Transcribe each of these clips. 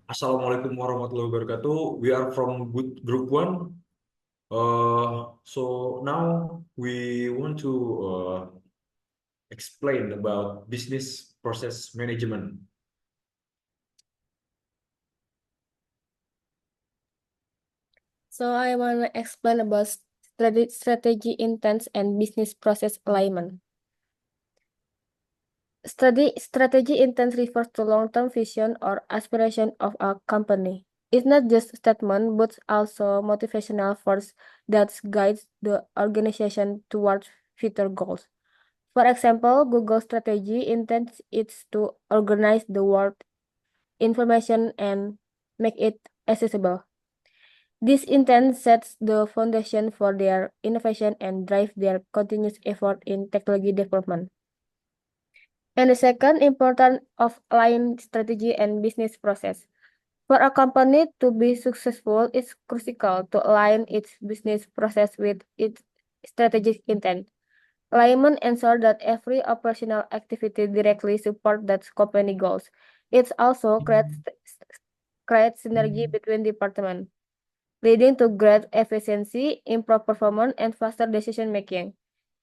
Assalamualaikum warahmatullahi wabarakatuh. We are from Group One. So now we want to explain about business process management. So I want to explain about strategy intent and business process alignment. Strategy intent refers to long-term vision or aspiration of a company. It's not just a statement, but also motivational force that guides the organization towards future goals. For example, Google strategy intent is to organize the world information and make it accessible. This intent sets the foundation for their innovation and drive their continuous effort in technology development. And the second important of align strategy and business process. For a company to be successful, it's crucial to align its business process with its strategic intent. Alignment ensures that every operational activity directly supports that company goals. It also creates synergy between departments, leading to great efficiency, improved performance, and faster decision making.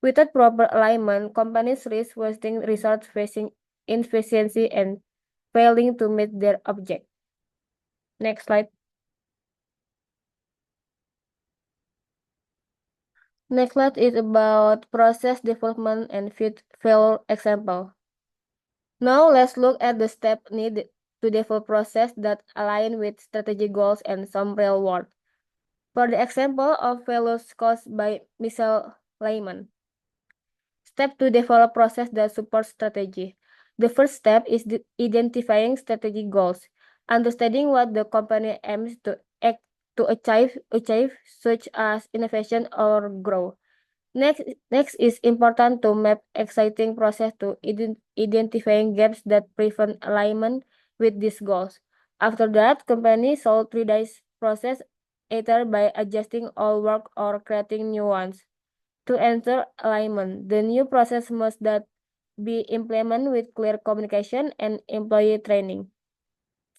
Without proper alignment, companies risk wasting resources, facing inefficiency, and failing to meet their objective. Next slide. Next slide is about process development and failure example. Now let's look at the steps needed to develop process that align with strategic goals and some real world. For the example of failures caused by misalignment. Step to develop process that supports strategy. The first step is identifying strategic goals, understanding what the company aims to achieve, such as innovation or growth. Next is important to map exciting process to identifying gaps that prevent alignment with these goals. After that, company should reduce process either by adjusting old work or creating new ones. To ensure alignment, the new process must that be implemented with clear communication and employee training.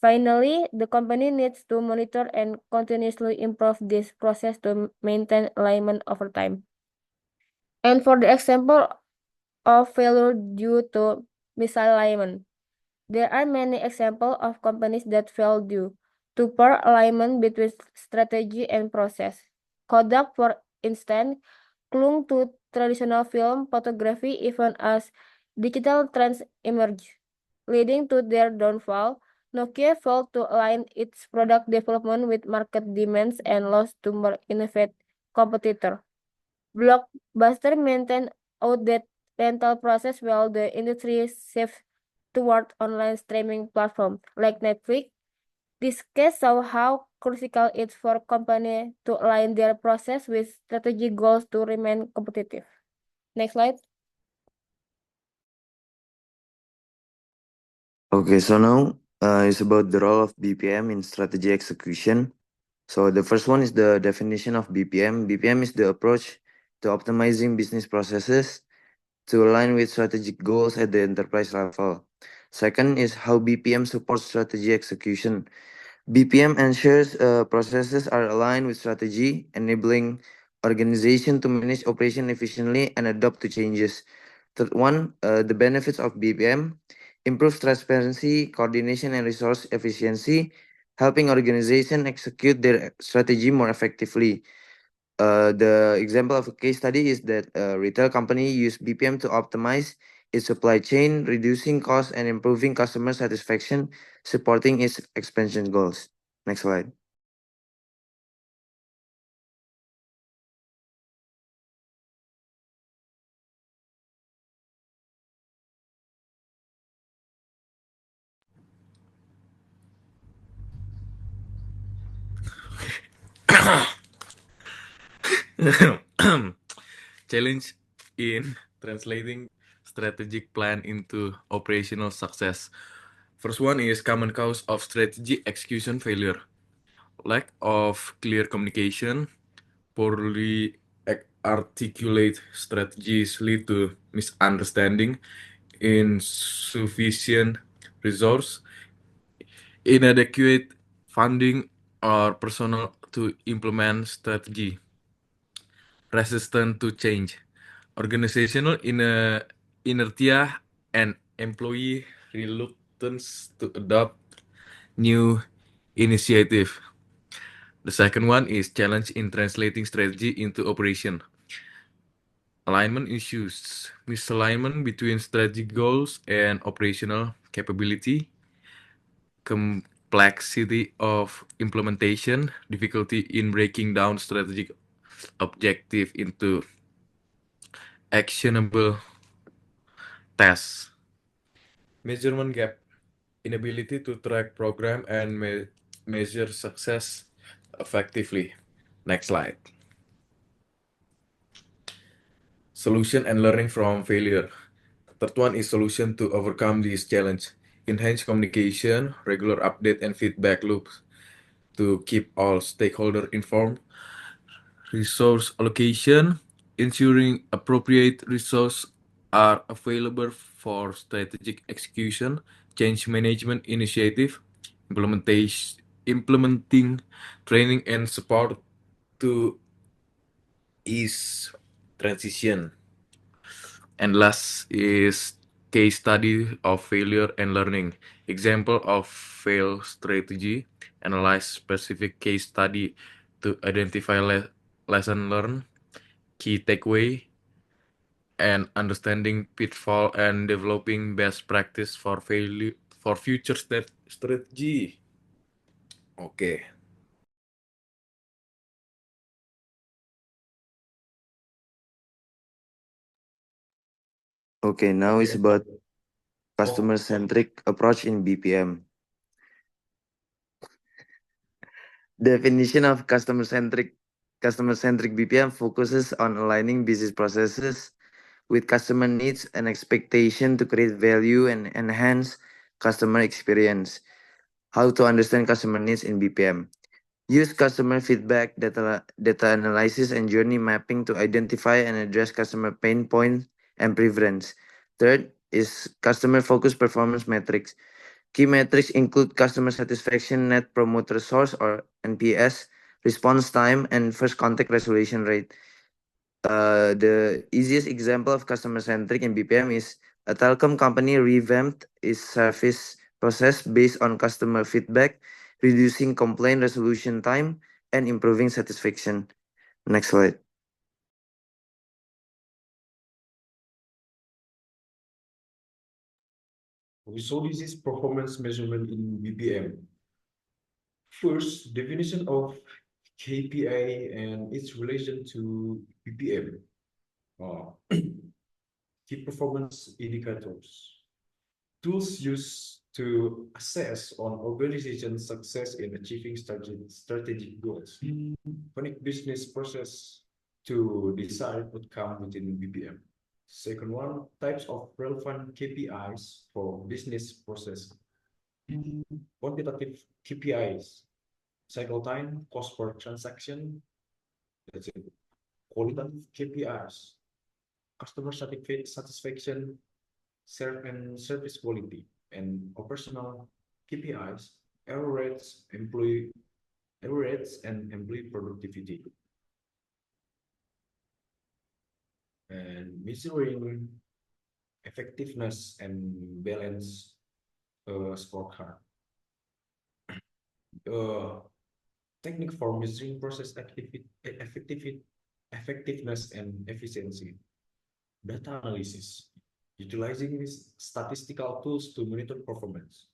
Finally, the company needs to monitor and continuously improve this process to maintain alignment over time. And for the example of failure due to misalignment, there are many examples of companies that fail due to poor alignment between strategy and process. Kodak, for instance, clung to traditional film photography even as digital trends emerged, leading to their downfall. Nokia failed to align its product development with market demands and lost to more innovative competitor. Blockbuster maintained outdated rental process while the industry shifted toward online streaming platforms like Netflix. This case show how critical it is for companies to align their process with strategic goals to remain competitive. Next slide. Okay, so now it's about the role of BPM in strategy execution. So the first one is the definition of BPM. BPM is the approach to optimizing business processes to align with strategic goals at the enterprise level. Second is how BPM supports strategy execution. BPM ensures processes are aligned with strategy, enabling organization to manage operation efficiently and adapt to changes. Third one, the benefits of BPM improves transparency, coordination, and resource efficiency, helping organization execute their strategy more effectively. The example of a case study is that a retail company used BPM to optimize its supply chain, reducing costs and improving customer satisfaction, supporting its expansion goals. Next slide. Challenge in translating strategic plan into operational success. First one is common cause of strategy execution failure. Lack of clear communication, poorly articulate strategies lead to misunderstanding, insufficient resource, inadequate funding, or personnel to implement strategy. Resistant to change, organizational inertia, and employee reluctance to adopt new initiative. The second one is challenge in translating strategy into operation. Alignment issues, misalignment between strategic goals and operational capability, complexity of implementation, difficulty in breaking down strategic objective into actionable tasks. Measurement gap, inability to track program and measure success effectively. Next slide. Solution and learning from failure. Third one is solution to overcome this challenge. Enhance communication, regular update and feedback loops to keep all stakeholders informed. Resource allocation, ensuring appropriate resources are available for strategic execution, change management initiative, implementing training and support to ease transition. And last is case study of failure and learning. Example of fail strategy, analyze specific case study to identify lesson learned, key takeaway, and understanding pitfall and developing best practice for future strategy. Oke. Okay, now it's about Oh, customer-centric approach in BPM. Definition of customer-centric BPM focuses on aligning business processes with customer needs and expectation to create value and enhance customer experience. How to understand customer needs in BPM. Use customer feedback, data analysis, and journey mapping to identify and address customer pain points and preference. Third is customer-focused performance metrics. Key metrics include customer satisfaction, Net Promoter Score or NPS, response time, and first contact resolution rate. The easiest example of customer-centric in BPM is a telecom company revamped its service process based on customer feedback, reducing complaint resolution time, and improving satisfaction. Next slide. so this is performance measurement in BPM. First, definition of KPI and its relation to BPM. Key performance indicators. Tools used to assess on organization success in achieving strategic goals. Connect business process to desired outcome within BPM. Second one, types of relevant KPIs for business process. Quantitative KPIs, cycle time, cost per transaction. That's it. Qualitative KPIs, customer satisfaction, service quality, and operational KPIs, error rates, and employee productivity. And measuring effectiveness and balance scorecard. Technique for measuring process effectiveness and efficiency. Data analysis, utilizing these statistical tools to monitor performance.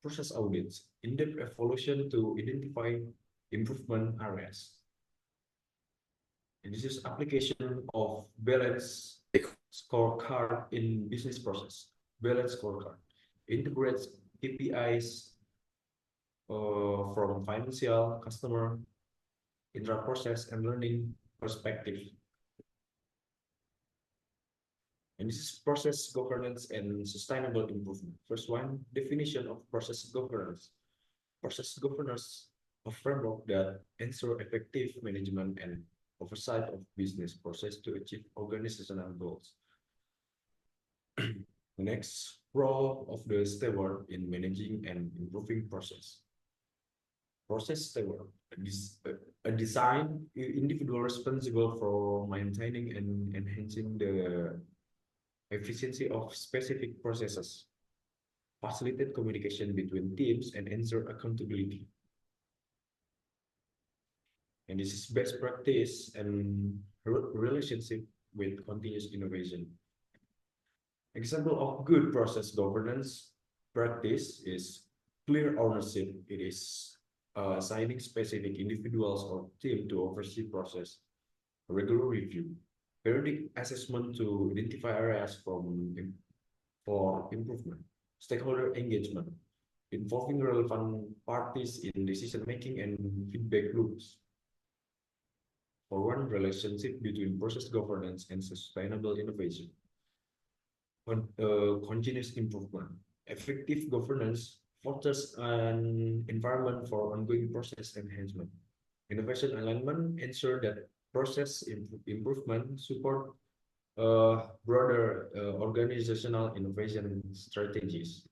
Process audits, in-depth evaluation to identify improvement areas. And this is application of balance scorecard in business process. Balance scorecard integrates KPIs from financial, customer, intra-process, and learning perspective. And this is process governance and sustainable improvement. First one, definition of process governance. Process governance, a framework that ensures effective management and oversight of business process to achieve organizational goals. Next, role of the steward in managing and improving process. process steward, a design individual responsible for maintaining and enhancing the efficiency of specific processes, facilitate communication between teams, and ensure accountability. And this is best practice and relationship with continuous innovation. Example of good process governance practice is clear ownership. It is assigning specific individuals or team to oversee process, regular review, periodic assessment to identify areas for improvement, stakeholder engagement, involving relevant parties in decision making and feedback loops. For one, relationship between process governance and sustainable innovation. Continuous improvement. Effective governance fosters an environment for ongoing process enhancement. Innovation alignment ensure that process improvement support broader organizational innovation strategies.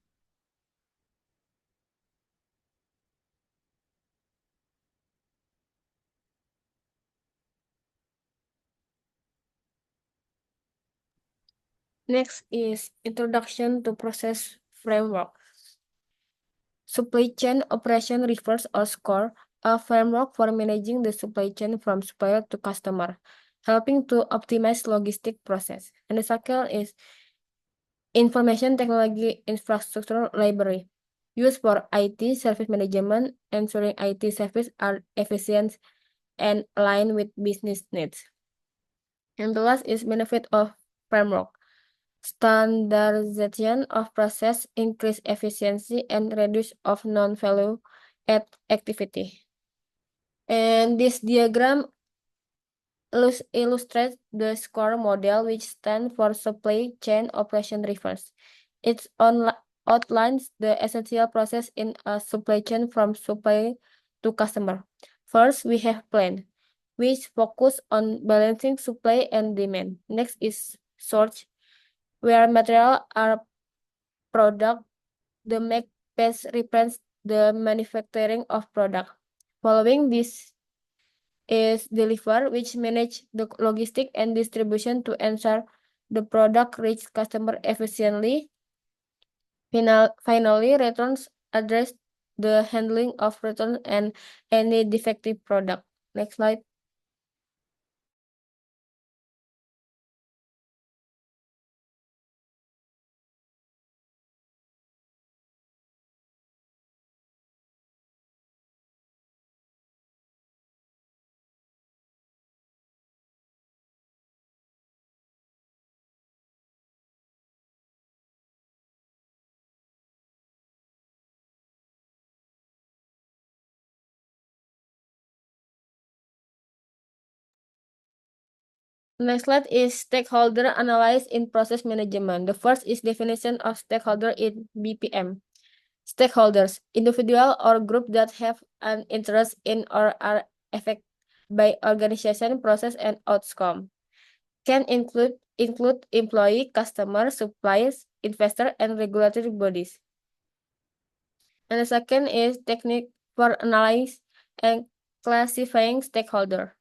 Next is introduction to process framework. Supply chain operation refers or SCORE, a framework for managing the supply chain from supplier to customer, helping to optimize logistic process. And the second is information technology infrastructure library, used for IT service management, ensuring IT service are efficient and aligned with business needs. And the last is benefit of framework. Standardization of process increase efficiency and reduce of non-value add activity. And this diagram illustrates the SCORE model, which stands for Supply Chain Operation Reverse. It outlines the essential process in a supply chain from supply to customer. First, we have plan, which focus on balancing supply and demand. Next is source, where material are product. The make phase represents the manufacturing of product. Following this is deliver, which manage the logistic and distribution to ensure the product reach customer efficiently. Finally, returns address the handling of returns and any defective product. Next slide. Next slide is stakeholder analysis in process management. The first is definition of stakeholder in BPM. Stakeholders, individual or group that have an interest in or are affected by organization, process, and outcome. Can include employee, customer, suppliers, investor, and regulatory bodies. And the second is technique for analyzing and classifying stakeholder.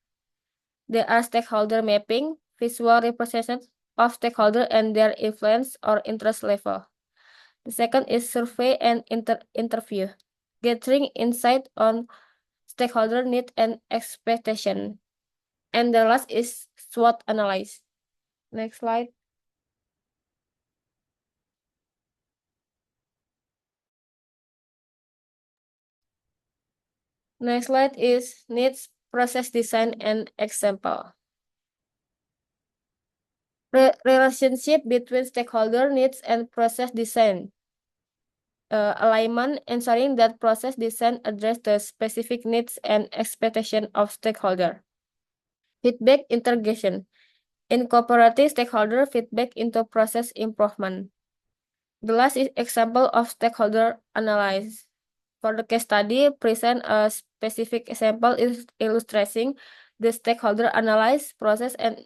There are stakeholder mapping, visual representation of stakeholder and their influence or interest level. The second is survey and interview, gathering insight on stakeholder need and expectation. And the last is SWOT analysis. Next slide. Next slide is needs, process design, and example. Relationship between stakeholder needs and process design. Alignment, ensuring that process design address the specific needs and expectation of stakeholder. Feedback integration, incorporating stakeholder feedback into process improvement. The last is example of stakeholder analysis. For the case study, present a specific example is illustrating the stakeholder analysis process and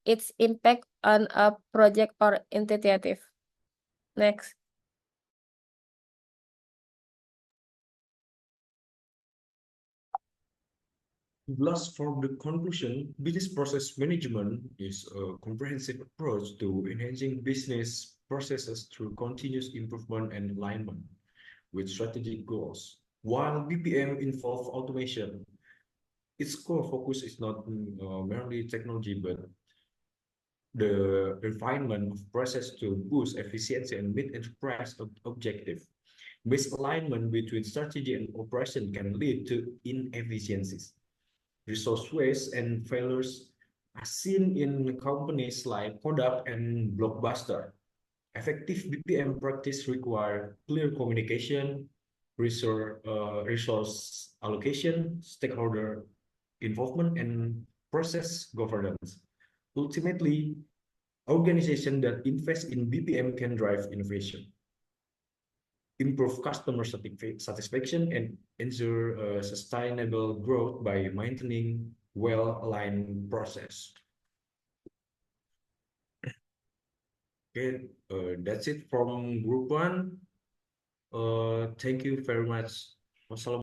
its impact on a project or initiative. Next. Last, for the conclusion, business process management is a comprehensive approach to enhancing business processes through continuous improvement and alignment with strategic goals. While BPM involves automation, its core focus is not merely technology, but the refinement of process to boost efficiency and meet enterprise objective. Misalignment between strategy and operation can lead to inefficiencies, resource waste, and failures are seen in companies like Kodak and Blockbuster. Effective BPM practice require clear communication, resource allocation, stakeholder involvement, and process governance. Ultimately, organizations that invest in BPM can drive innovation, improve customer satisfaction, and ensure sustainable growth by maintaining well-aligned process. Okay, that's it from Group 1. Thank you very much. Wassalamualaikum.